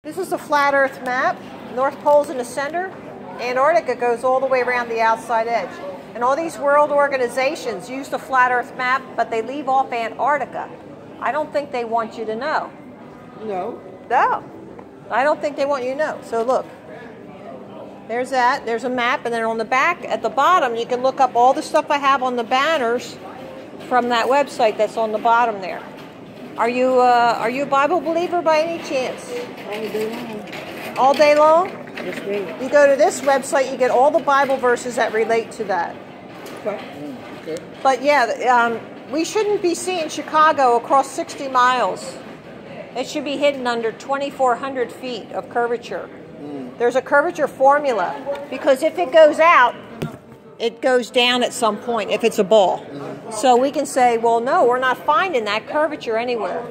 This is a flat Earth map. North Pole's in the center. Antarctica goes all the way around the outside edge. And all these world organizations use the flat Earth map, but they leave off Antarctica. I don't think they want you to know. No. No. I don't think they want you to know. So look. There's that. There's a map. And then on the back, at the bottom, you can look up all the stuff I have on the banners from that website that's on the bottom there. Are you a Bible believer by any chance? All day long. All day long? Yes, ma'am. You go to this website, you get all the Bible verses that relate to that. Okay. But yeah, we shouldn't be seeing Chicago across 60 miles. It should be hidden under 2,400 feet of curvature. There's a curvature formula, because if it goes out, it goes down at some point if it's a ball. So we can say, well, no, we're not finding that curvature anywhere.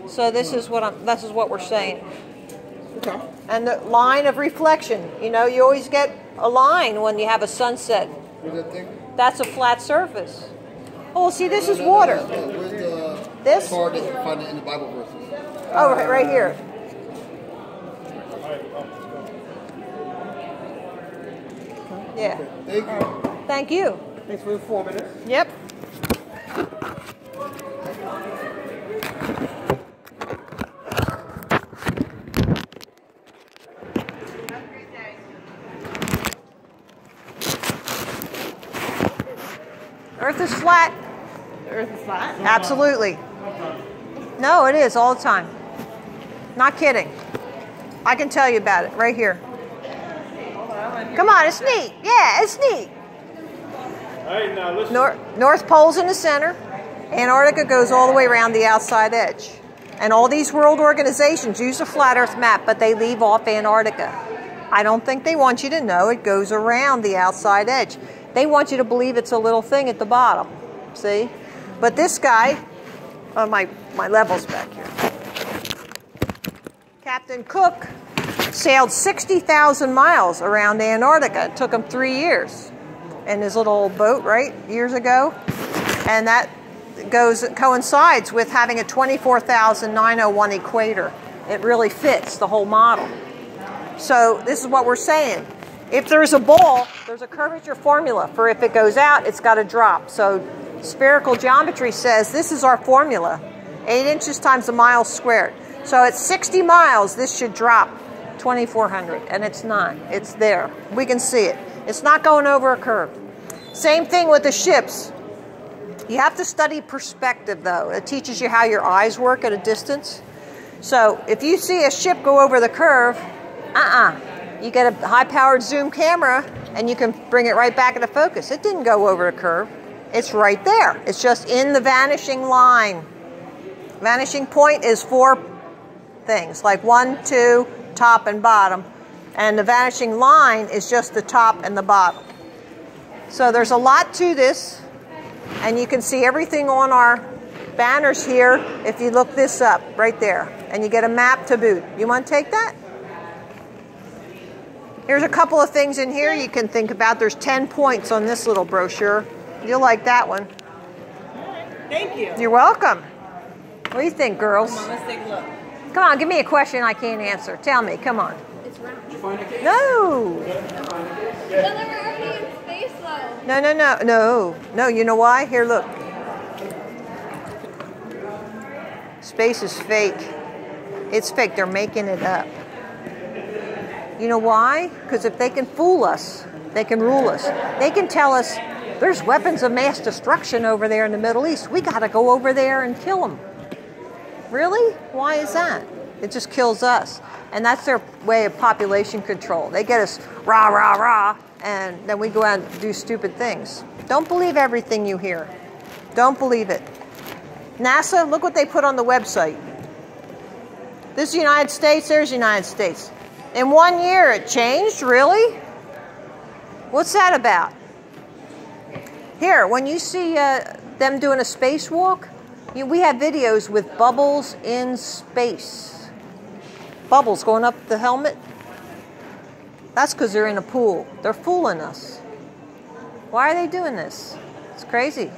So this is what we're saying. Okay. And the line of reflection, you always get a line when you have a sunset. Where's that thing? That's a flat surface. Oh, see, this is water. Where's the This? card that you find it in the Bible verses? Oh, right here. Yeah. Thank you. Thank you. Thanks for informing us. Yep. Earth is flat. Earth is flat? Absolutely. No, it is all the time. Not kidding. I can tell you about it right here. Come on, it's neat. Yeah, it's neat. Hey, now listen. North Pole's in the center. Antarctica goes all the way around the outside edge. And all these world organizations use a flat Earth map, but they leave off Antarctica. I don't think they want you to know it goes around the outside edge. They want you to believe it's a little thing at the bottom. See? But this guy, my level's back here. Captain Cook sailed 60,000 miles around Antarctica. It took him 3 years in his little boat, right, years ago. And that coincides with having a 24,901 equator. It really fits the whole model. So this is what we're saying. If there's a ball, there's a curvature formula for if it goes out, it's got to drop. So spherical geometry says this is our formula. 8 inches times a mile squared. So at 60 miles, this should drop 2,400, and it's not. It's there. We can see it. It's not going over a curve. Same thing with the ships. You have to study perspective, though. It teaches you how your eyes work at a distance. So if you see a ship go over the curve, you get a high-powered zoom camera, and you can bring it right back into focus. It didn't go over a curve. It's right there. It's just in the vanishing line. Vanishing point is 4 things, like 1, 2, top and bottom. And the vanishing line is just the top and the bottom. So there's a lot to this, and you can see everything on our banners here if you look this up right there, and you get a map to boot. You want to take that? Here's a couple of things in here you can think about. There's 10 points on this little brochure. You'll like that one. Thank you. You're welcome. What do you think, girls? Come on, let's take a look. Come on, give me a question I can't answer. Tell me, come on. It's round. Did you find a case? No. Well, they were already in space, though. No, you know why? Here, look. Space is fake. It's fake. They're making it up. You know why? Because if they can fool us, they can rule us. They can tell us, there's weapons of mass destruction over there in the Middle East. We got to go over there and kill them. Really? Why is that? It just kills us. And that's their way of population control. They get us rah, rah, rah, and then we go out and do stupid things. Don't believe everything you hear. Don't believe it. NASA, look what they put on the website. This is the United States, there's the United States. In 1 year it changed? Really? What's that about? Here, when you see them doing a spacewalk, we have videos with bubbles in space. Bubbles going up the helmet. That's because they're in a pool. They're fooling us. Why are they doing this? It's crazy.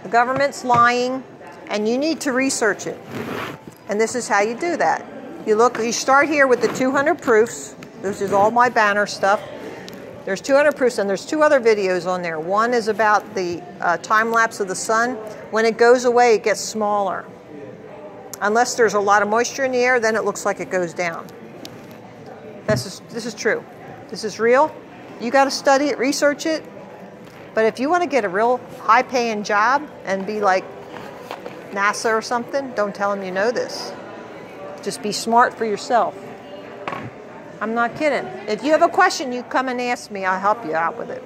The government's lying, and you need to research it. And this is how you do that. You start here with the 200 proofs. This is all my banner stuff. There's 200 proofs, and there's 2 other videos on there. One is about the time lapse of the sun. When it goes away, it gets smaller. Unless there's a lot of moisture in the air, then it looks like it goes down. This is true. This is real. You got to study it, research it. But if you want to get a real high-paying job and be like NASA or something, don't tell them you know this. Just be smart for yourself. I'm not kidding. If you have a question, you come and ask me. I'll help you out with it.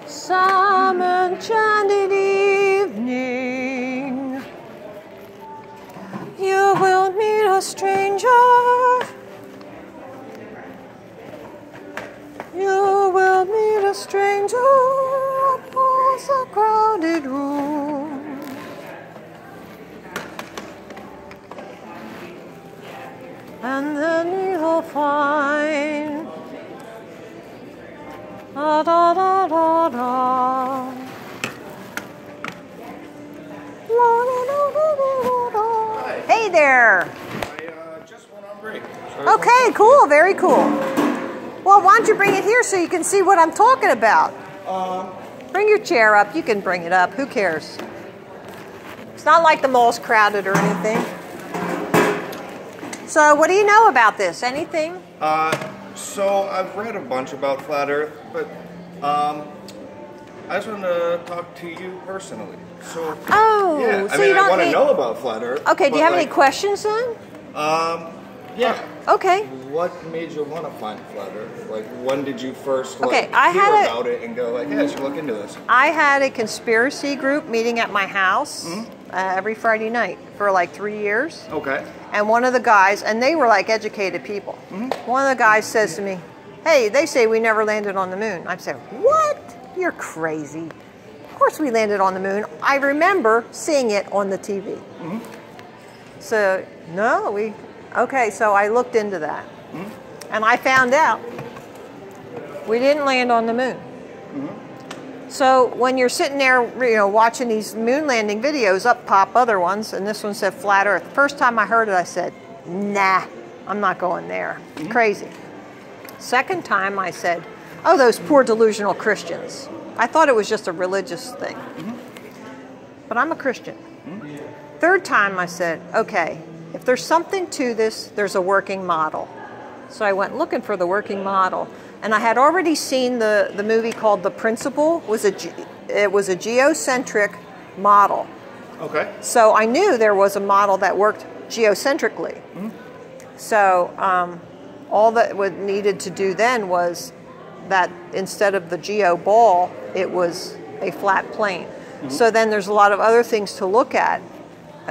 Some enchanted evening, you will meet a stranger. You will meet a stranger across a crowded room. And then you'll find da da da da da. Hey there. I just went on break. Okay, cool, very cool. Well, why don't you bring it here so you can see what I'm talking about? Bring your chair up. You can bring it up. Who cares? It's not like the mall's crowded or anything. So, what do you know about this? Anything? So I've read a bunch about Flat Earth, but I just wanted to talk to you personally. So, oh, yeah. so I mean, you don't I want to need... know about Flat Earth. Okay, do you have any questions then? Yeah. Okay. What made you want to find Flat Earth? Like, when did you first Okay, hear about it and go like, yeah, I should look into this? I had a conspiracy group meeting at my house every Friday night for like 3 years. Okay. And one of the guys, and they were like educated people. One of the guys says to me, hey, they say we never landed on the moon. I said, what? You're crazy. Of course we landed on the moon. I remember seeing it on the TV. So, no, okay, so I looked into that. And I found out we didn't land on the moon. So when you're sitting there, watching these moon landing videos, up pop other ones, and this one said Flat Earth. First time I heard it, I said, nah, I'm not going there. Crazy. Second time I said, oh, those poor delusional Christians. I thought it was just a religious thing. But I'm a Christian. Third time I said, okay, if there's something to this, there's a working model. So I went looking for the working model. And I had already seen the movie called The Principle. It was a geocentric model. Okay. So I knew there was a model that worked geocentrically. So all that was needed to do then was that instead of the geo ball, it was a flat plane. So then there's a lot of other things to look at,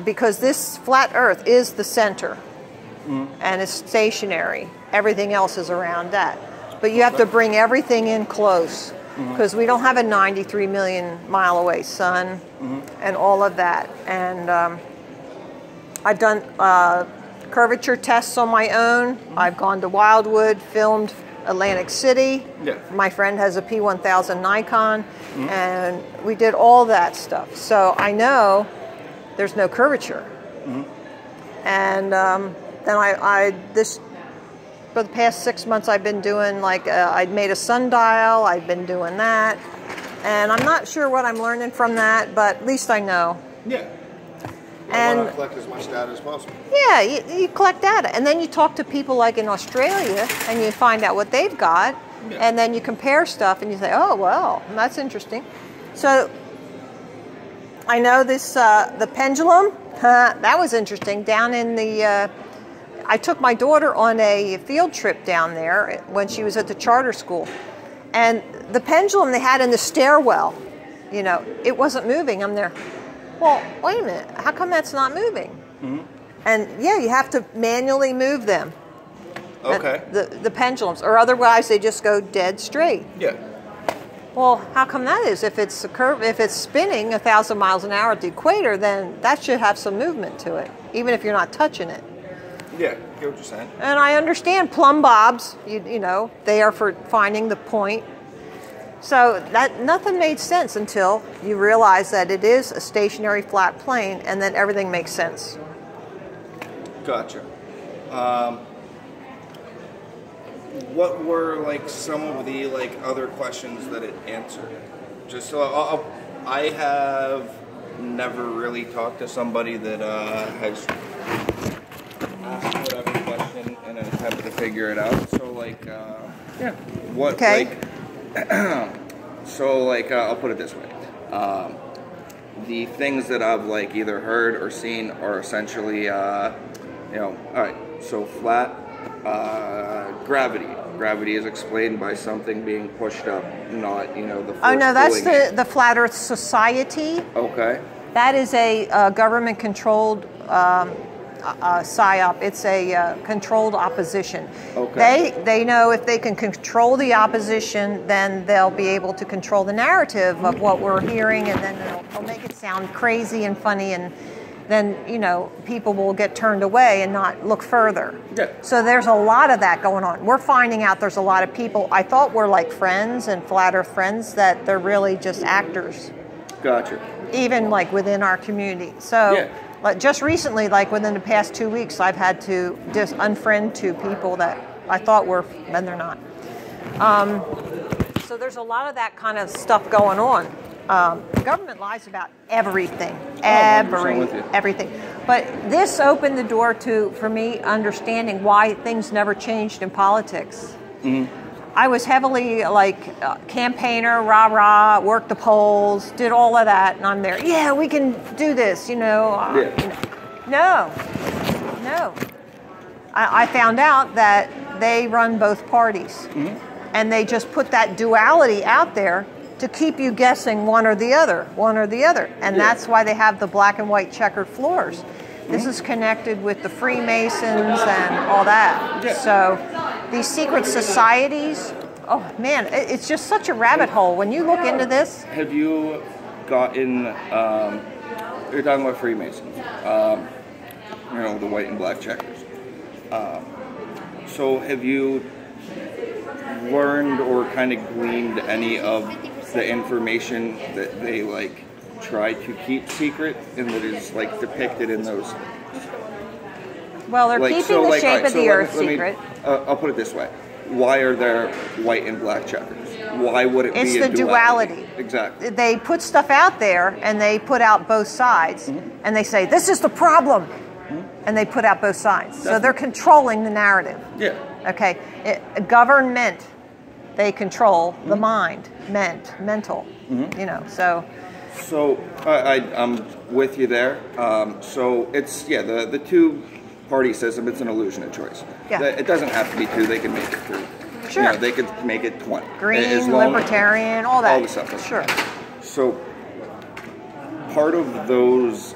because this flat Earth is the center and it's stationary. Everything else is around that. But you have to bring everything in close, because we don't have a 93 million mile away sun and all of that. And I've done curvature tests on my own. I've gone to Wildwood, filmed Atlantic City. Yeah. My friend has a P1000 Nikon, and we did all that stuff. So I know there's no curvature. And then for the past 6 months, I've been doing I'd made a sundial. I've been doing that, and I'm not sure what I'm learning from that, but at least I know. Yeah. I want to collect as much data as possible. Yeah, you collect data, and then you talk to people like in Australia, and you find out what they've got, and then you compare stuff, and you say, oh, well, that's interesting. So I know this, the pendulum, that was interesting. Down in the, I took my daughter on a field trip down there when she was at the charter school, and the pendulum they had in the stairwell, you know, it wasn't moving. I'm there. Well, wait a minute, how come that's not moving? Mm-hmm. And yeah, you have to manually move them. Okay. The pendulums, or otherwise they just go dead straight. Yeah. Well, how come that is? If it's a curve, if it's spinning 1,000 miles an hour at the equator, then that should have some movement to it, even if you're not touching it. Yeah, I get what you're saying. And I understand plumb bobs, you know, they are for finding the point. So that nothing made sense until you realize that it is a stationary flat plane, and then everything makes sense. Gotcha. What were like some of the like other questions that it answered? Just so I have never really talked to somebody that has asked whatever question and attempted to figure it out. So like, yeah. What like? So like, I'll put it this way. The things that I've like either heard or seen are essentially, you know, all right. So flat gravity. Gravity is explained by something being pushed up, not, you know, the force. Oh no, that's the Flat Earth Society. Okay. That is a government-controlled PSYOP. It's a controlled opposition. Okay. They know if they can control the opposition, then they'll be able to control the narrative of what we're hearing, and then they'll make it sound crazy and funny, and then, you know, people will get turned away and not look further. Yeah. So there's a lot of that going on. We're finding out there's a lot of people, I thought were like friends and flat earth friends, that they're really just actors. Gotcha. Even like within our community. So like just recently, like within the past 2 weeks, I've had to just unfriend 2 people that I thought were, and they're not. So there's a lot of that kind of stuff going on. The government lies about everything, everything. But this opened the door for me understanding why things never changed in politics. Mm-hmm. I was heavily like campaigner, rah-rah, worked the polls, did all of that, and I'm there. Yeah, we can do this, you know. No. I found out that they run both parties, and they just put that duality out there to keep you guessing one or the other, and that's why they have the black and white checkered floors. This is connected with the Freemasons and all that. So these secret societies, oh man, it's just such a rabbit hole when you look into this. Have you gotten, you're talking about Freemasons, you know, the white and black checkers. So have you learned or kind of gleaned any of the information that they like try to keep secret and that is like depicted in those things? Well, they're like, keeping the shape of the earth secret. I'll put it this way. Why are there white and black checkers? Why would it be a duality? Exactly. They put stuff out there and they put out both sides, and they say, this is the problem. And they put out both sides. So they're controlling the narrative. Yeah. Okay. Government, they control the mind, mental, you know, so. So I'm with you there. So it's, the two-party system, it's an illusion of choice. Yeah. It doesn't have to be 2, they can make it 3. Sure. You know, they could make it 20. Green, libertarian, all that. All the stuff. Sure. So part of those,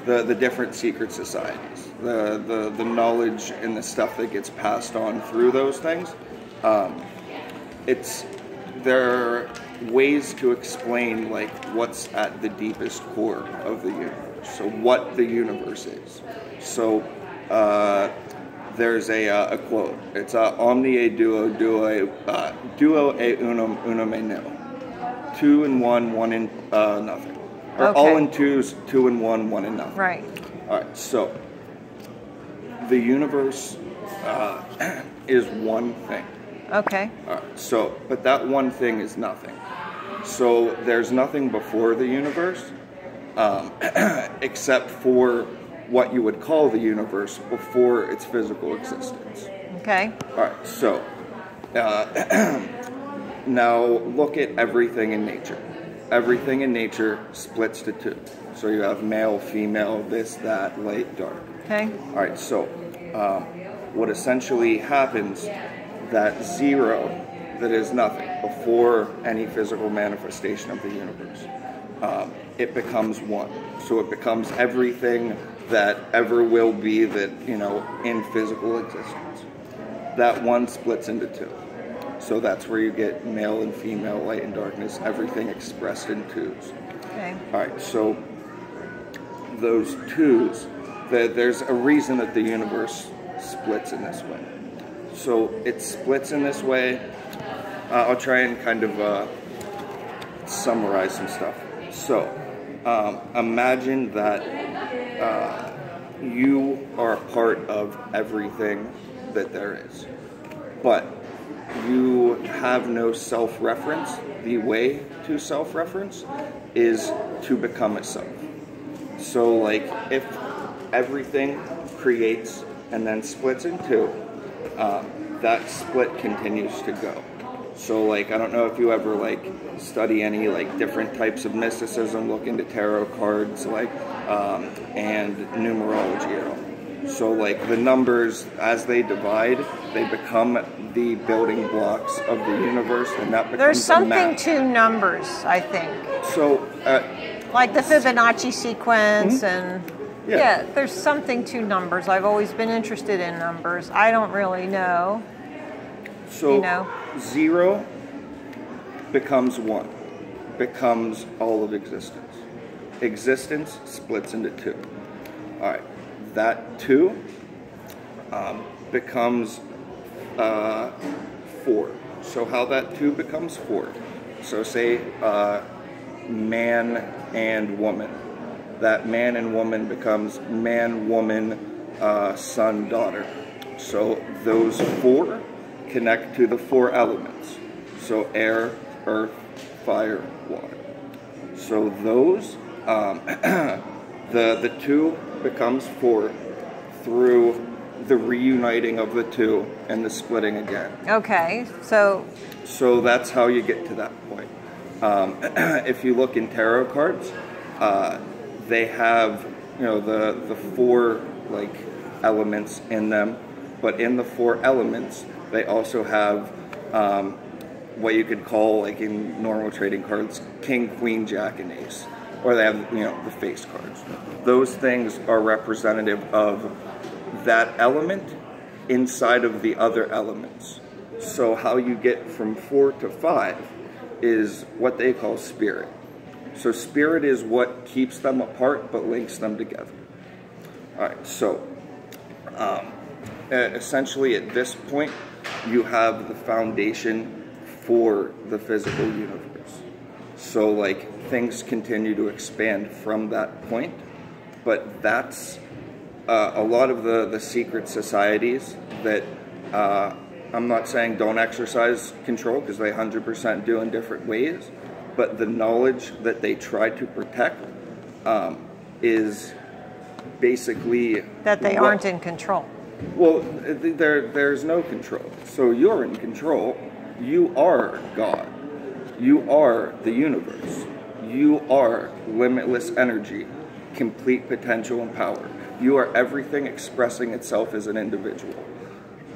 the different secret societies, the knowledge and the stuff that gets passed on through those things, there are ways to explain like what's at the deepest core of the universe. So what the universe is. So there's a quote. It's omni e duo e unum e nil. 2 in 1, 1 in nothing. Or all in 2s, 2 in 1, 1 in nothing. Right. All right. So the universe is one thing. Okay. All right. So, but that one thing is nothing. So there's nothing before the universe, except for what you would call the universe before its physical existence. Okay. All right, so now look at everything in nature. Everything in nature splits to two. So you have male, female, this, that, light, dark. Okay. All right, so what essentially happens, that zero, that is nothing, before any physical manifestation of the universe, it becomes one. So it becomes everything that ever will be that, you know, in physical existence. That one splits into two. So that's where you get male and female, light and darkness, everything expressed in twos. Okay. All right, so those twos, there's a reason that the universe splits in this way. So it splits in this way. I'll try and kind of summarize some stuff. So imagine that you are a part of everything that there is, but you have no self-reference. The way to self-reference is to become itself. So like if everything creates and then splits in two, that split continues to go. So like, I don't know if you ever like study any like different types of mysticism, look into tarot cards, like, and numerology at all. So like the numbers, as they divide, they become the building blocks of the universe, and that becomes There's something the map. to numbers, I think. So like the Fibonacci sequence and Yeah. there's something to numbers. I've always been interested in numbers. I don't really know. So You know. zero becomes one, becomes all of existence. Existence splits into two. All right, that two becomes four. So how that two becomes four. So say man and woman. That man and woman becomes man, woman, son, daughter. So those four connect to the four elements. So air, earth, fire, water. So those, the two becomes four through the reuniting of the two and the splitting again. Okay, so that's how you get to that point. If you look in tarot cards, they have, you know, the four like elements in them, but in the four elements they also have what you could call, like in normal trading cards, king, queen, jack, and ace, or they have, you know, the face cards. Those things are representative of that element inside of the other elements. So how you get from 4 to 5 is what they call spirit. So spirit is what keeps them apart but links them together. All right, so essentially at this point you have the foundation for the physical universe. So like things continue to expand from that point, but that's a lot of the secret societies that I'm not saying don't exercise control, because they 100% do in different ways, but the knowledge that they try to protect is basically that they aren't in control. Well, there's no control. So you're in control. You are God. You are the universe. You are limitless energy, complete potential and power. You are everything expressing itself as an individual.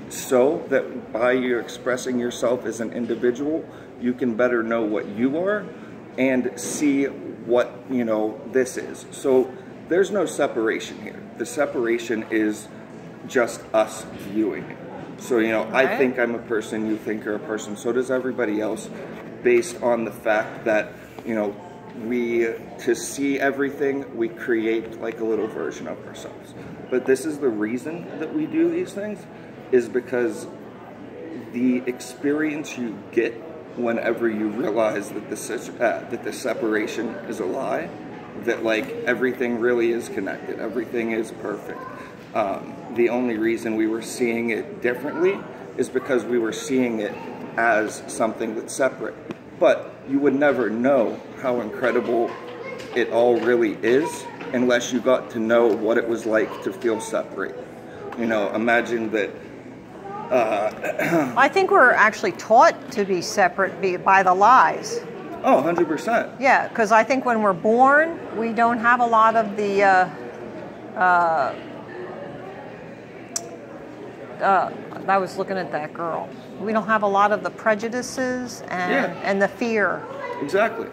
So that by you expressing yourself as an individual, you can better know what you are and see what, you know, this is. So there's no separation here. The separation is just us viewing it. So, you know, right. I think I'm a person, you think you're a person, so does everybody else, based on the fact that, you know, to see everything, we create like a little version of ourselves. But this is the reason that we do these things, is because the experience you get whenever you realize that the separation is a lie, that like everything really is connected, everything is perfect. The only reason we were seeing it differently is because we were seeing it as something that's separate. But you would never know how incredible it all really is unless you got to know what it was like to feel separate. You know, imagine that. I think we're actually taught to be separate by the lies. Oh, 100%. Yeah, because I think when we're born, we don't have a lot of the I was looking at that girl. We don't have a lot of the prejudices and the fear. Exactly.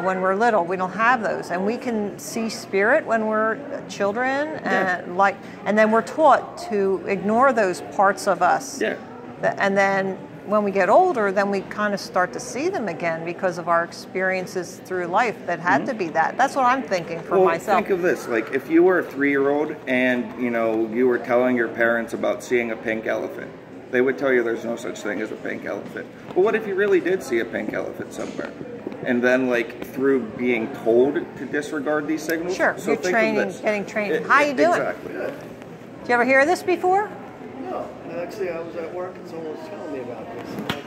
When we're little, we don't have those, and we can see spirit when we're children, and and then we're taught to ignore those parts of us. Yeah. And then when we get older, then we kind of start to see them again because of our experiences through life that had to be that. That's what I'm thinking for myself. Think of this, like if you were a 3-year-old and, you know, you were telling your parents about seeing a pink elephant, they would tell you there's no such thing as a pink elephant. But what if you really did see a pink elephant somewhere? And then, like, through being told to disregard these signals? Sure, so you're getting trained. How you doing? Exactly. Did you ever hear this before? No, actually I was at work and someone was telling me about this.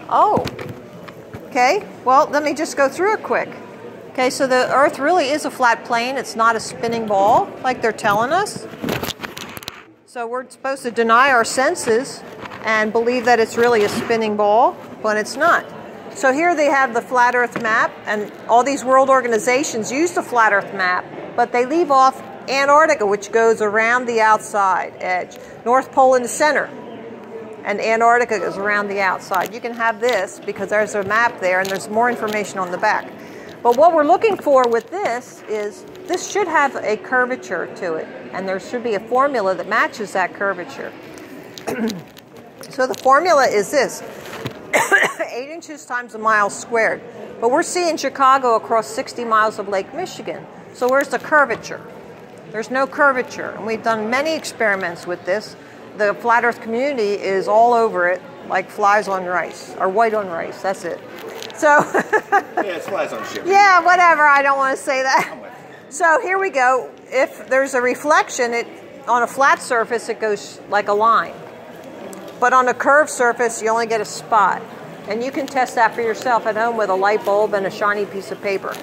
Oh, okay. Well, let me just go through it quick. Okay, so the Earth really is a flat plane. It's not a spinning ball like they're telling us. So we're supposed to deny our senses and believe that it's really a spinning ball, when it's not. So here they have the flat Earth map, and all these world organizations use the flat Earth map, but they leave off Antarctica, which goes around the outside edge. North Pole in the center, and Antarctica goes around the outside. You can have this because there's a map there, and there's more information on the back. But what we're looking for with this is this should have a curvature to it, and there should be a formula that matches that curvature. So the formula is this. 8 inches times a mile squared. But we're seeing Chicago across 60 miles of Lake Michigan. So where's the curvature? There's no curvature. And we've done many experiments with this. The flat Earth community is all over it like flies on rice, or white on rice, that's it. So yeah, it's flies on shit. Yeah, whatever, I don't want to say that. So here we go. If there's a reflection, on a flat surface it goes like a line. But on a curved surface, you only get a spot. And you can test that for yourself at home with a light bulb and a shiny piece of paper.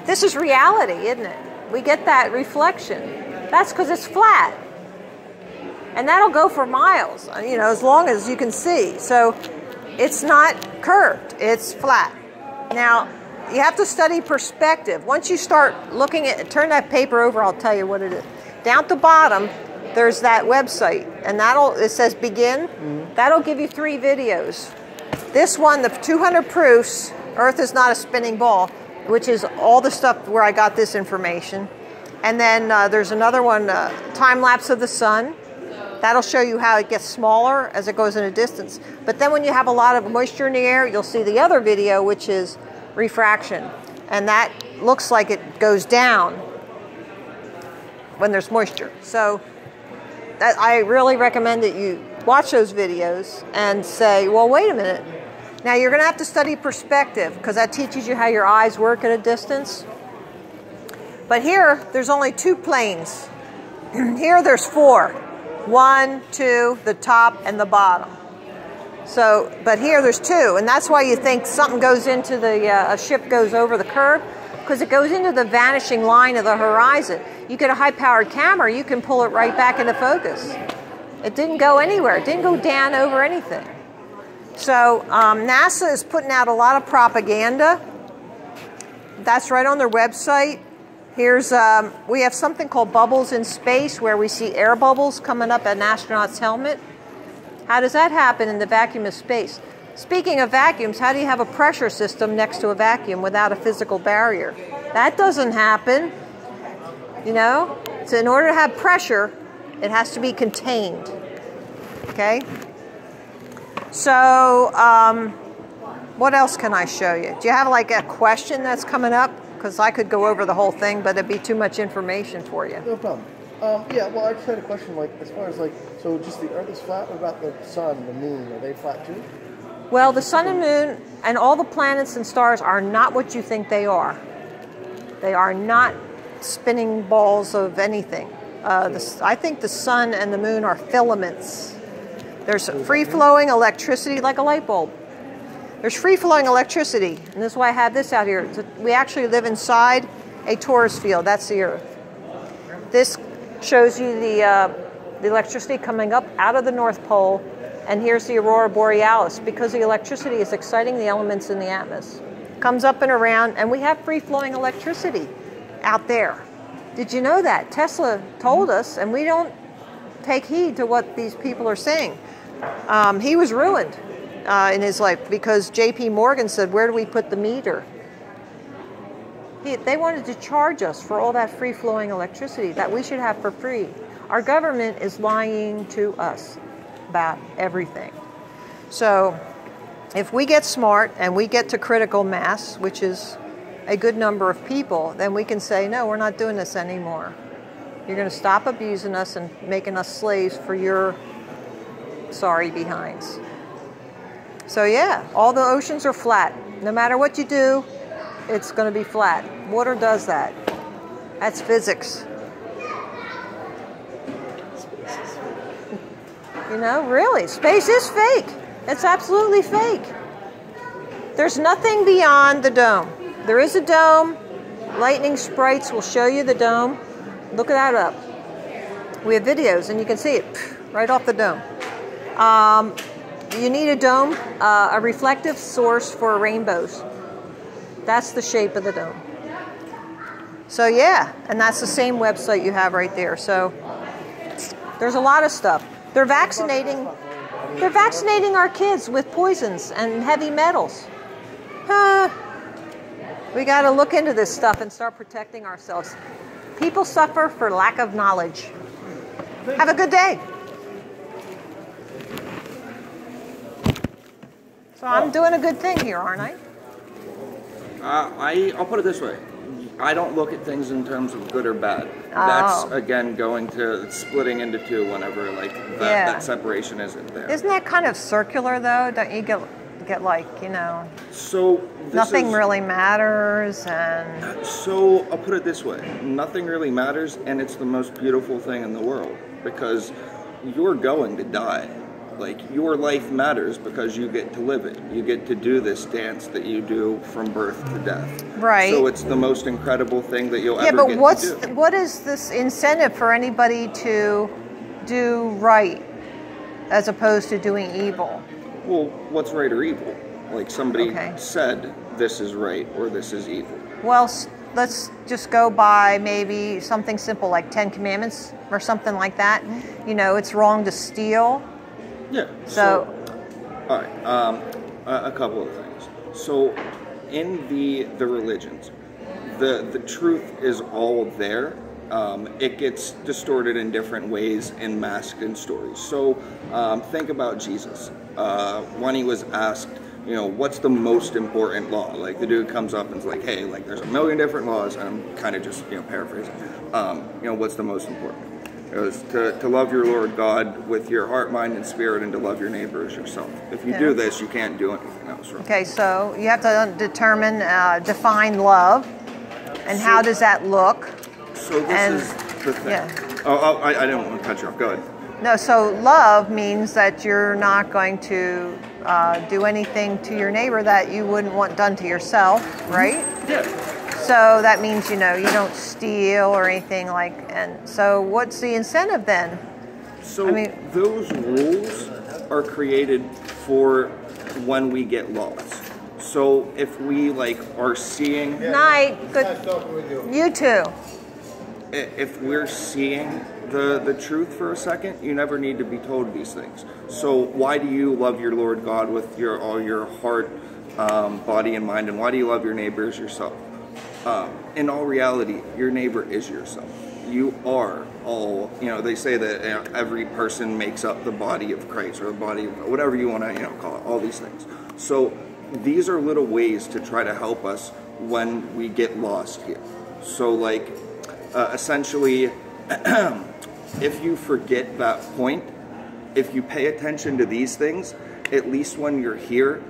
This is reality, isn't it? We get that reflection. That's because it's flat. And that'll go for miles, you know, as long as you can see. So it's not curved, it's flat. Now, you have to study perspective. Once you start looking at, turn that paper over, I'll tell you what it is. Down at the bottom, there's that website, and it says begin. That'll give you 3 videos. This one, the 200 proofs, Earth is not a spinning ball, which is all the stuff where I got this information. And then there's another one, time lapse of the sun. That'll show you how it gets smaller as it goes in a distance. But then when you have a lot of moisture in the air, you'll see the other video, which is refraction. And that looks like it goes down when there's moisture. So I really recommend that you watch those videos and say, well, wait a minute. Now you're going to have to study perspective because that teaches you how your eyes work at a distance. But here, there's only 2 planes. Here there's 4. 1, 2, the top and the bottom. So, but here there's 2, and that's why you think something goes into a ship goes over the curve, because it goes into the vanishing line of the horizon. You get a high-powered camera, you can pull it right back into focus. It didn't go anywhere. It didn't go down over anything. So NASA is putting out a lot of propaganda. That's right on their website. Here's, we have something called bubbles in space, where we see air bubbles coming up an astronaut's helmet. How does that happen in the vacuum of space? Speaking of vacuums, how do you have a pressure system next to a vacuum without a physical barrier? That doesn't happen, you know? So in order to have pressure, it has to be contained, okay? So, what else can I show you? Do you have like a question that's coming up? Because I could go over the whole thing, but it'd be too much information for you. No problem. Yeah, well, I just had a question, like, as far as, like, so just the Earth is flat? What about the sun, the moon? Are they flat too? Well, the sun and moon and all the planets and stars are not what you think they are. They are not spinning balls of anything. I think the sun and the moon are filaments. There's free-flowing electricity like a light bulb. There's free-flowing electricity, and this is why I have this out here. We actually live inside a torus field. That's the Earth. This shows you the electricity coming up out of the North Pole, and here's the aurora borealis, because the electricity is exciting the elements in the atmosphere. Comes up and around, and we have free-flowing electricity out there. Did you know that? Tesla told us, and we don't take heed to what these people are saying. He was ruined in his life because J.P. Morgan said, where do we put the meter? They wanted to charge us for all that free-flowing electricity that we should have for free. Our government is lying to us about everything. So if we get smart and we get to critical mass, which is a good number of people, then we can say, no, we're not doing this anymore. You're going to stop abusing us and making us slaves for your sorry behinds. So yeah, all the oceans are flat. No matter what you do, it's going to be flat. Water does that. That's physics. You know, really, space is fake. It's absolutely fake. There's nothing beyond the dome. There is a dome. Lightning sprites will show you the dome. Look that up. We have videos and you can see it right off the dome. You need a dome, a reflective source for rainbows. That's the shape of the dome. So yeah, and that's the same website you have right there. So there's a lot of stuff. They're vaccinating our kids with poisons and heavy metals. We got to look into this stuff and start protecting ourselves. People suffer for lack of knowledge. Have a good day. So I'm doing a good thing here, aren't I? I'll put it this way. I don't look at things in terms of good or bad. Oh. That's, again, going to splitting into two whenever, like, that separation isn't there. Isn't that kind of circular, though? Don't you get like, you know, so nothing really matters? And so I'll put it this way. Nothing really matters, and it's the most beautiful thing in the world, because you're going to die. Like, your life matters because you get to live it. You get to do this dance that you do from birth to death. Right. So it's the most incredible thing that you'll ever get to do. What is this incentive for anybody to do right as opposed to doing evil? Well, what's right or evil? Like, somebody said this is right or this is evil. Well, let's just go by maybe something simple like 10 Commandments or something like that. You know, it's wrong to steal. Yeah. So all right. A couple of things. So, in the religions, the truth is all there. It gets distorted in different ways and masked in stories. So, think about Jesus. When he was asked, you know, what's the most important law? Like, the dude comes up and is like, hey, like, there's a million different laws, and I'm kind of just, you know, paraphrasing. You know, what's the most important? It was to love your Lord God with your heart, mind, and spirit, and to love your neighbor as yourself. If you do this, you can't do anything else wrong. Okay, so you have to define love, and how does that look? So this is the thing. Yeah. I didn't want to cut you off. Go ahead. No, so love means that you're not going to do anything to your neighbor that you wouldn't want done to yourself, right? Yeah. So that means, you know, you don't steal or anything like, and so what's the incentive then? So I mean, those rules are created for when we get lost. So if we like are seeing... Night, good. Nice talking with you. You too. If we're seeing the truth for a second, you never need to be told these things. So why do you love your Lord God with all your heart, body, and mind, and why do you love your neighbor as yourself? In all reality, your neighbor is yourself. You are all, you know, they say that, you know, every person makes up the body of Christ, or the body of whatever you want to, you know, call it, all these things. So these are little ways to try to help us when we get lost here. So like, essentially, if you forget that point, if you pay attention to these things, at least when you're here,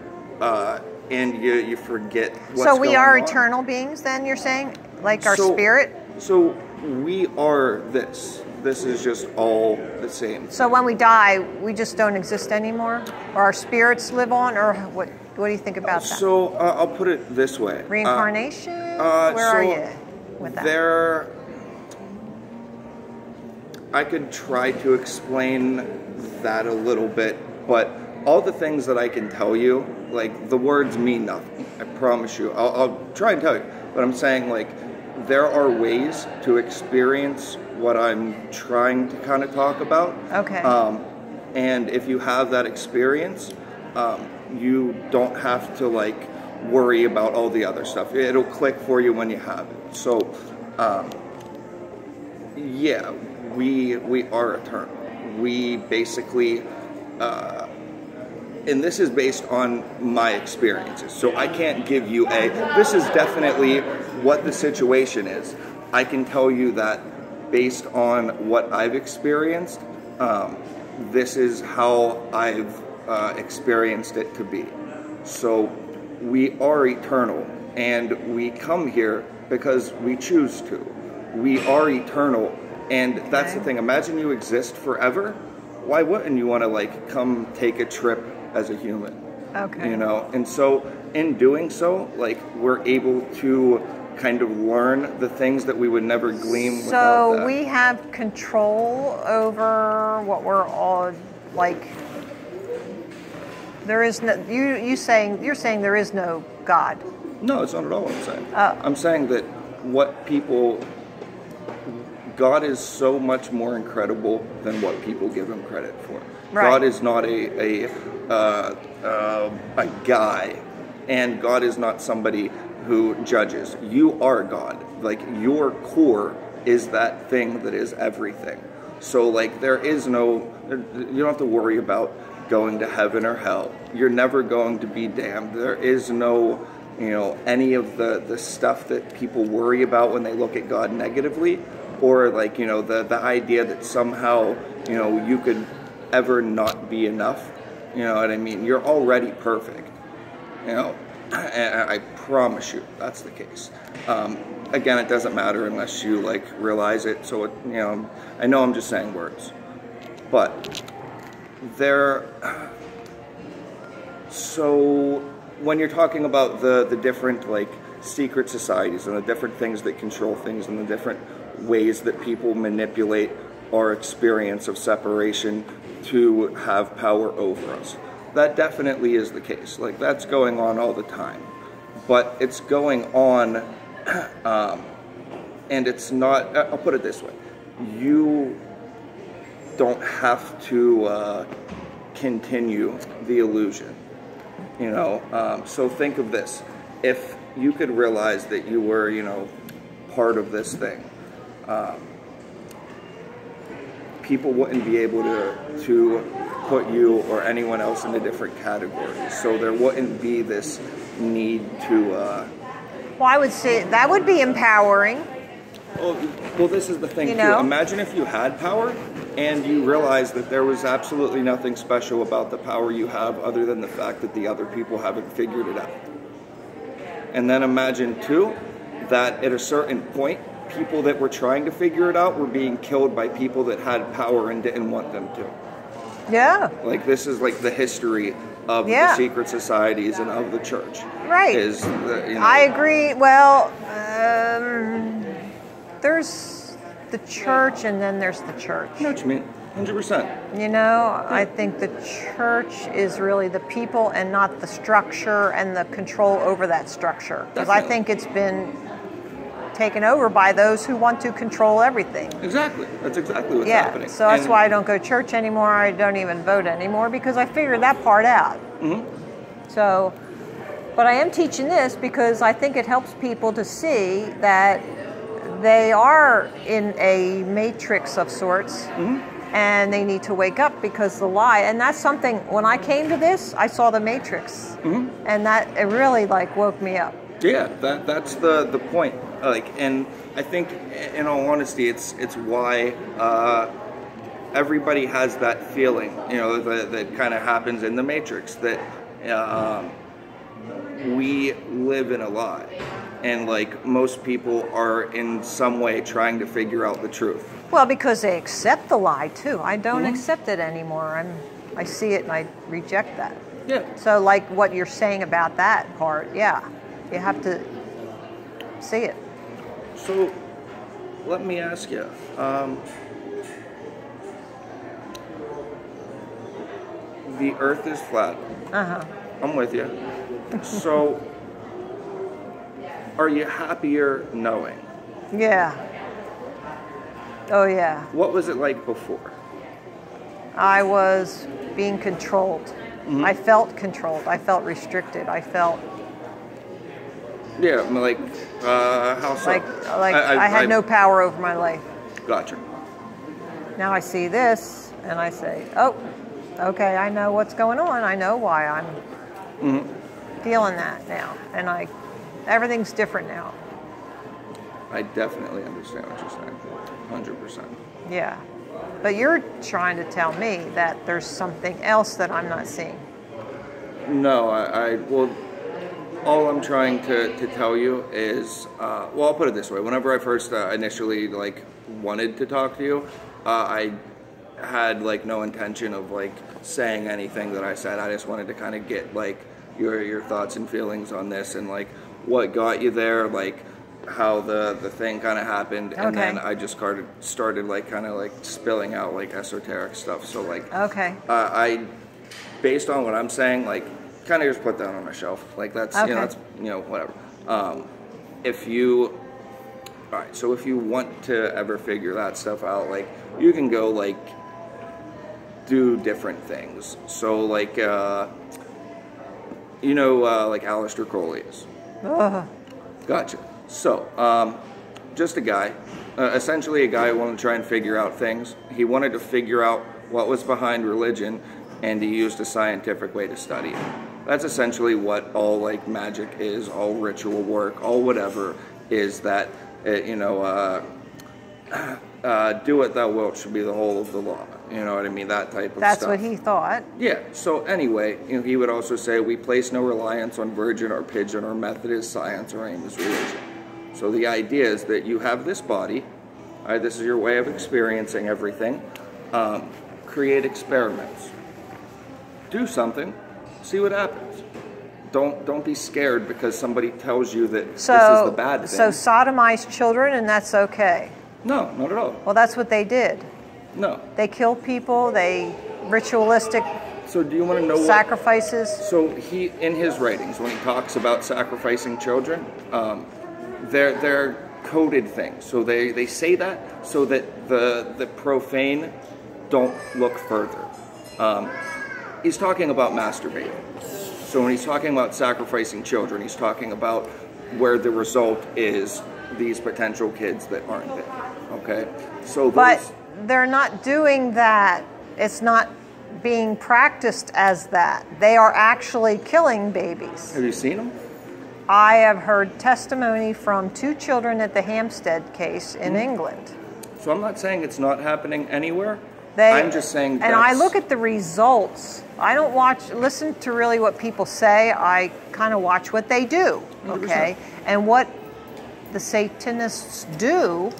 and you forget what's going on. So we are eternal beings then, you're saying? Like our spirit? So we are this. This is just all the same. So when we die, we just don't exist anymore? Or our spirits live on? Or what do you think about that? So I'll put it this way. Reincarnation? Where are you? with that? I could try to explain that a little bit, but all the things that I can tell you, like, the words mean nothing. I promise you. I'll try and tell you, but I'm saying, like, there are ways to experience what I'm trying to kind of talk about. Okay. And if you have that experience, you don't have to, like, worry about all the other stuff. It'll click for you when you have it. So, yeah, we are eternal. We basically, and this is based on my experiences. So I can't give you this is definitely what the situation is. I can tell you that based on what I've experienced, this is how I've experienced it to be. So we are eternal, and we come here because we choose to. We are eternal, and that's the thing. Imagine you exist forever. Why wouldn't you want to, like, come take a trip as a human? Okay. You know, and so in doing so, like, we're able to kind of learn the things that we would never glean without that. So we have control over what we're all, like, there is no, you're saying there is no God. No, it's not at all what I'm saying. Oh. I'm saying that God is so much more incredible than what people give him credit for. Right. God is not a guy, and God is not somebody who judges. You are God. Like, your core is that thing that is everything. So, like, you don't have to worry about going to heaven or hell. You're never going to be damned. There is no, any of the stuff that people worry about when they look at God negatively, or, like, the idea that somehow, you could ever not be enough. You know what I mean? You're already perfect. And I promise you that's the case. Again, it doesn't matter unless you, like, realize it. So, I know I'm just saying words, but so when you're talking about the different, like, secret societies and the different things that control things and the different ways that people manipulate our experience of separation to have power over us, that definitely is the case. Like, that's going on all the time, but it's going on, and it's not, I'll put it this way, you don't have to continue the illusion, so think of this. If you could realize that you were, part of this thing, people wouldn't be able to put you or anyone else into different categories. So there wouldn't be this need to... Well, I would say that would be empowering. Well, this is the thing, too. Imagine if you had power and you realized that there was absolutely nothing special about the power you have other than the fact that the other people haven't figured it out. And then imagine, too, that at a certain point, people that were trying to figure it out were being killed by people that had power and didn't want them to. Yeah. Like, this is like the history of the secret societies and of the church. Right. I agree. Well, there's the church and then there's the church. I know what you mean. 100%. I think the church is really the people and not the structure and the control over that structure. Because I think it's been taken over by those who want to control everything. Exactly. That's exactly what's happening. So that's why I don't go to church anymore. I don't even vote anymore because I figured that part out. Mm-hmm. So, but I am teaching this because I think it helps people to see that they are in a matrix of sorts. Mm-hmm. And they need to wake up because the lie, and that's something, when I came to this, I saw the matrix. Mm-hmm. And that, it really, like, woke me up. Yeah, that's the point. Like, and I think, in all honesty, it's why everybody has that feeling, that kind of happens in the Matrix, that we live in a lie, and, like, most people are in some way trying to figure out the truth. Well, because they accept the lie too. I don't accept it anymore. I see it and I reject that. Yeah. So, like what you're saying about that part, you have to see it. So, let me ask you. The Earth is flat. I'm with you. So, are you happier knowing? Yeah. Oh, yeah. What was it like before? I was being controlled. I felt controlled. I felt restricted. I felt Yeah, like, how so? like I had no power over my life. Gotcha. Now I see this and I say, oh, okay, I know what's going on. I know why I'm feeling that now. And everything's different now. I definitely understand what you're saying. 100%. Yeah. But you're trying to tell me that there's something else that I'm not seeing. No, well, all I'm trying to tell you is, well, I'll put it this way. Whenever I first initially, like, wanted to talk to you, I had, like, no intention of, like, saying anything that I said. I just wanted to kind of get, like, your thoughts and feelings on this and, like, what got you there, like, how the thing kind of happened, and then I just started like kind of like spilling out like esoteric stuff. So like, I, based on what I'm saying, like, kind of just put that on a shelf. Like that's whatever. If you, all right, so if you want to ever figure that stuff out, like you can go like do different things. So like, like Aleister Crowley is. Gotcha. So, just a guy, essentially a guy who wanted to try and figure out things. He wanted to figure out what was behind religion, and he used a scientific way to study it. That's essentially what all like magic is, all ritual work, all whatever is that, do what thou wilt should be the whole of the law. You know what I mean? That type of stuff. That's what he thought. Yeah. So anyway, he would also say, we place no reliance on Virgin or Pigeon or Methodist science or aim as religion. So the idea is that you have this body, this is your way of experiencing everything, create experiments. Do something, see what happens. Don't be scared because somebody tells you that this is the bad thing. So sodomize children and that's okay? No, not at all. Well, that's what they did. No. They killed people, they ritualistic So do you want to know sacrifices? So he, in his writings, when he talks about sacrificing children, they're coded things. So they say that so that the profane don't look further. He's talking about masturbating. So when he's talking about sacrificing children, he's talking about where the result is these potential kids that aren't there. Okay? So but they're not doing that. It's not being practiced as that. They are actually killing babies. Have you seen them? I have heard testimony from 2 children at the Hampstead case in England. So I'm not saying it's not happening anywhere. I'm just saying and I look at the results. I don't listen to really what people say. I kind of watch what they do, okay? 100%. And what the Satanists do,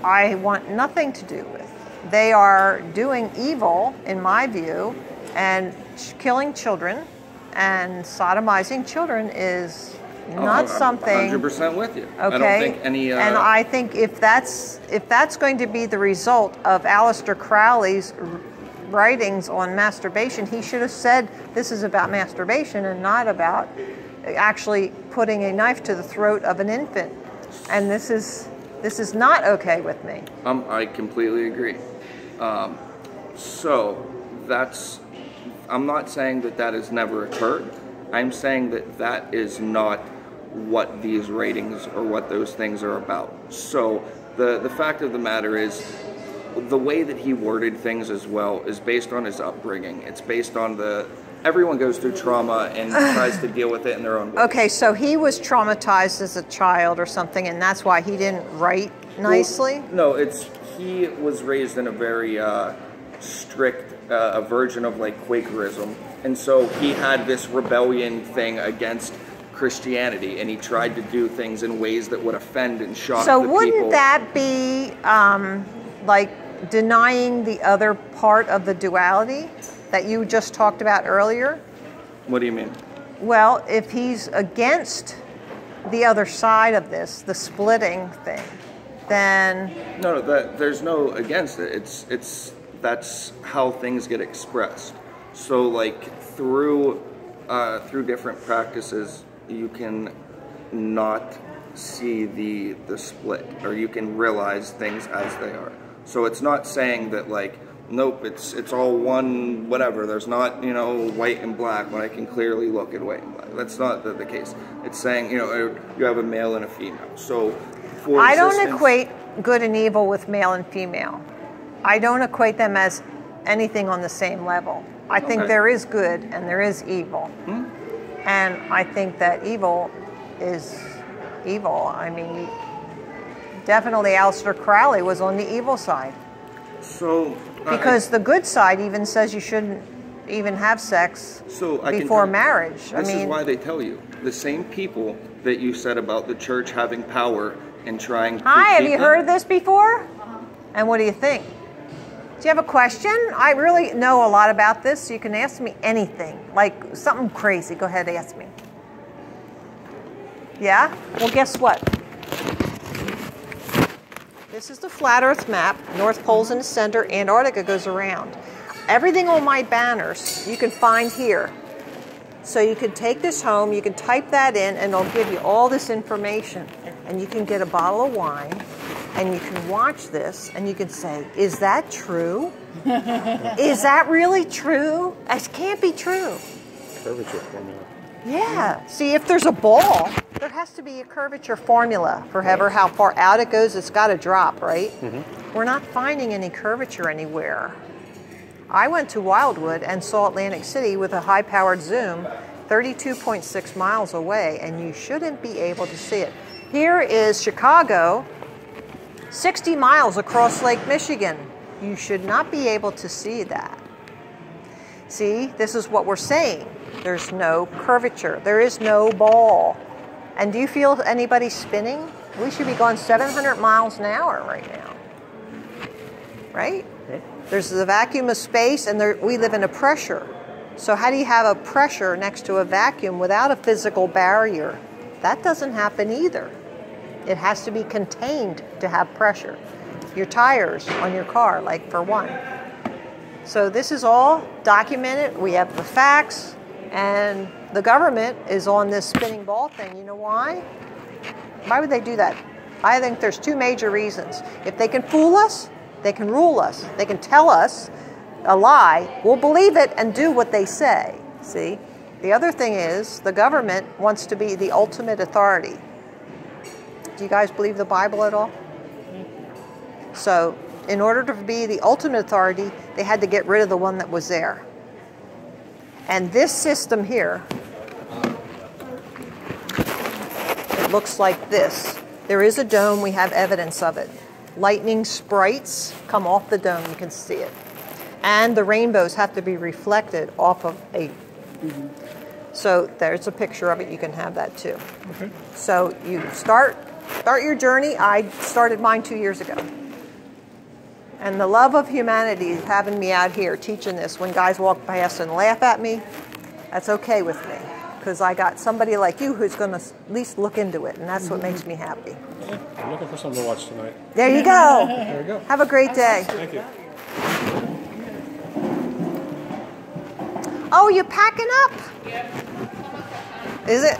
I want nothing to do with. They are doing evil, in my view, and killing children and sodomizing children is not something. 100% with you. Okay. I don't think any. And I think if that's going to be the result of Aleister Crowley's writings on masturbation, he should have said this is about masturbation and not about actually putting a knife to the throat of an infant. And this is not okay with me. I completely agree. So that's. I'm not saying that has never occurred. I'm saying that is not what these ratings or what those things are about. So the fact of the matter is, the way that he worded things as well is based on his upbringing. It's based on everyone goes through trauma and tries to deal with it in their own way. Okay, so he was traumatized as a child or something, and that's why he didn't write nicely? Well, no, he was raised in a very strict a version of like Quakerism, and so he had this rebellion thing against Christianity, and he tried to do things in ways that would offend and shock the people. So wouldn't that be like denying the other part of the duality that you just talked about earlier? What do you mean? Well, if he's against the other side of this, the splitting thing, then No, there's no against it. It's that's how things get expressed. So like through different practices, you can not see the split, or you can realize things as they are. So it's not saying that like, nope, it's all one whatever. There's not, you know, white and black when I can clearly look at white and black. That's not the case. It's saying, you know, you have a male and a female. So for I don't equate good and evil with male and female. I don't equate them as anything on the same level. I think there is good and there is evil. And I think that evil is evil. I mean, definitely Aleister Crowley was on the evil side. So because the good side even says you shouldn't even have sex before marriage. This is why they tell you. The same people that you said about the church having power and trying to have you heard of this before? And what do you think? Do you have a question? I really know a lot about this, so you can ask me anything. Like something crazy. Go ahead, ask me. Yeah? Well, guess what? This is the flat Earth map. North Pole's in the center. Antarctica goes around. Everything on my banners you can find here. So you can take this home, you can type that in, and it'll give you all this information. And you can get a bottle of wine, and you can watch this, and you can say, is that true? Is that really true? It can't be true. Curvature formula. Yeah. See, if there's a ball, there has to be a curvature formula for how far out it goes. It's got to drop, right? We're not finding any curvature anywhere. I went to Wildwood and saw Atlantic City with a high-powered zoom 32.6 miles away, and you shouldn't be able to see it. Here is Chicago, 60 miles across Lake Michigan. You should not be able to see that. See, this is what we're saying. There's no curvature. There is no ball. And do you feel anybody spinning? We should be going 700 miles an hour right now. Right? There's the vacuum of space, and we live in a pressure. So how do you have a pressure next to a vacuum without a physical barrier? That doesn't happen either. It has to be contained to have pressure. Your tires on your car, like for one. So this is all documented. We have the facts, and the government is on this spinning ball thing. You know why? Why would they do that? I think there's two major reasons. If they can fool us, they can rule us. They can tell us a lie. We'll believe it and do what they say. See? The other thing is the government wants to be the ultimate authority. Do you guys believe the Bible at all? So in order to be the ultimate authority, they had to get rid of the one that was there. And this system here, it looks like this. There is a dome. We have evidence of it. Lightning sprites come off the dome. You can see it. And the rainbows have to be reflected off of a... So there's a picture of it. You can have that too. Okay. So you start your journey. I started mine 2 years ago. And the love of humanity is having me out here teaching this. When guys walk past and laugh at me, that's okay with me. Because I got somebody like you who's going to at least look into it. And that's what makes me happy. Yeah, I'm looking for something to watch tonight. There you go. There you go. Have a great day. Thank you. Oh, you packing up? Yep. Is it?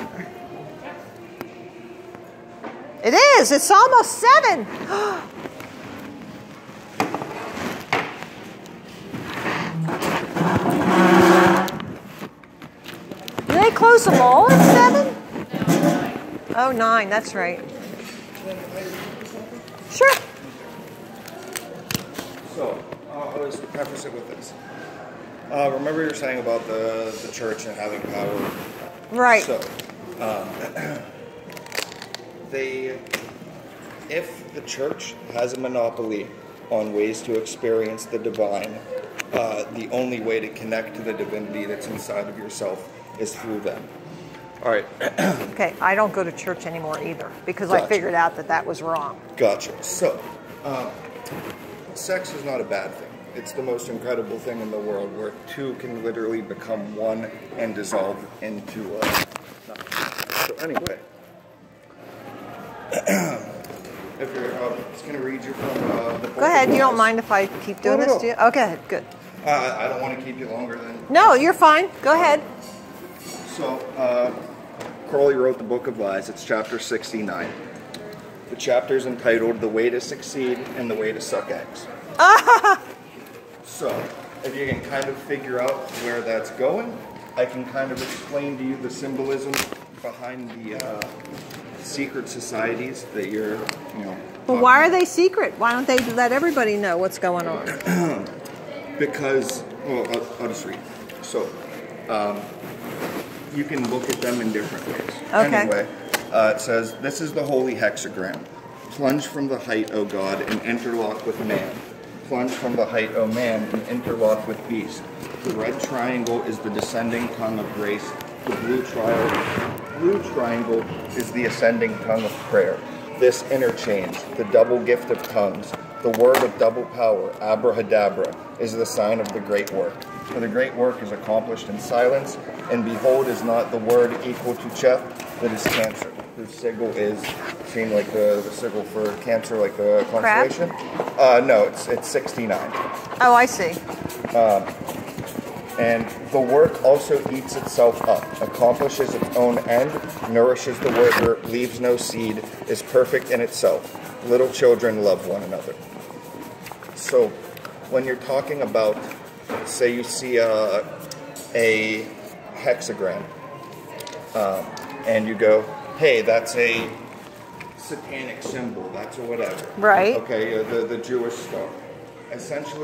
It is. It's almost 7. Do they close the mall at 7? Oh, 9. That's right. Sure. So, I'll just preface it with this. Remember you're saying about the church and having power. Right. So, if the church has a monopoly on ways to experience the divine, the only way to connect to the divinity that's inside of yourself is through them. All right. Okay, I don't go to church anymore either because I figured out that was wrong. Gotcha. So, sex is not a bad thing. It's the most incredible thing in the world where two can literally become one and dissolve into nothing. So anyway, If you're just going to read you from the book Go ahead. of You don't Lies. mind if I keep doing No, this no. to you? Okay, good. I don't want to keep you longer than... No, you're fine. Go ahead. So, Crowley wrote the Book of Lies. It's chapter 69. The chapter is entitled The Way to Succeed and the Way to Suck Eggs. So, if you can kind of figure out where that's going, I can kind of explain to you the symbolism behind the secret societies that you're, Well, why are they secret? Why don't they let everybody know what's going on? Because, well, I'll just read. So, you can look at them in different ways. Okay. Anyway, it says, "This is the holy hexagram. Plunge from the height, O God, and interlock with man. Plunge from the height, O man, and interlock with beast. The red triangle is the descending tongue of grace. The blue triangle is the ascending tongue of prayer. This interchange, the double gift of tongues, the word of double power, abrahadabra, is the sign of the great work. For the great work is accomplished in silence, and behold is not the word equal to Cheth, but is cancer." The sigil is, seen like the sigil for cancer, like the constellation? No, it's 69. Oh, I see. And the work also eats itself up, accomplishes its own end, nourishes the worker, leaves no seed, is perfect in itself. Little children love one another. So, when you're talking about, say you see a hexagram, and you go, hey, that's a satanic symbol, that's a whatever. Right. Okay, the Jewish star. Essentially,